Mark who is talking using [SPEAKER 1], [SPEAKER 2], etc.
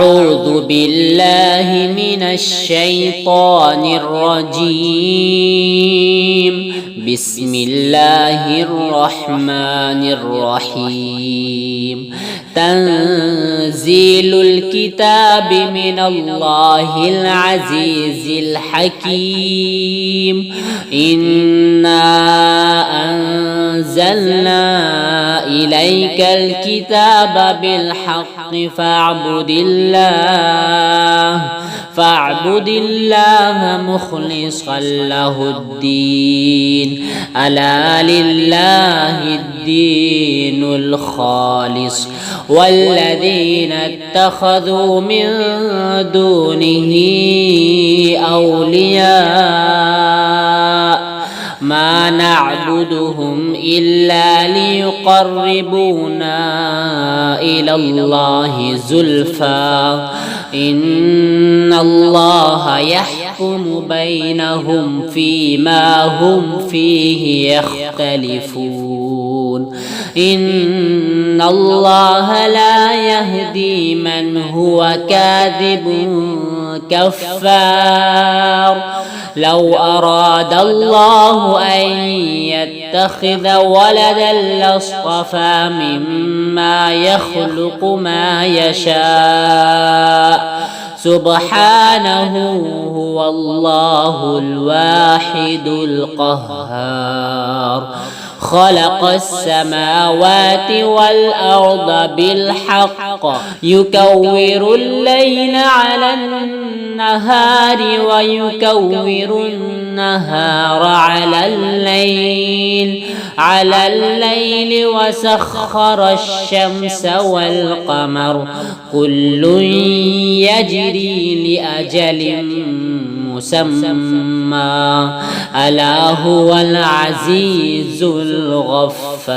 [SPEAKER 1] أعوذ بالله من الشيطان الرجيم. بسم الله الرحمن الرحيم. تنزيل الكتاب من الله العزيز الحكيم. إنا أنزلنا إليك الكتاب بالحق فاعبد الله مخلصا له الدين. ألا لله الدين الخالص والذين اتخذوا من دونه أولياء ما نعبدهم إلا ليقربونا إلى الله زلفى إن الله يحكم بينهم فيما هم فيه يختلفون. إن الله لا يهدي من هو كاذب كفار. لو أراد الله أن يتخذ ولدا لاصطفى مما يخلق ما يشاء سبحانه هو الله الواحد القهار. خلق السماوات والأرض بالحق يكور الليل على النهار ويكور النهار على الليل وسخر الشمس والقمر كل يجري لأجل مسمى ألا هو العزيز الغفار.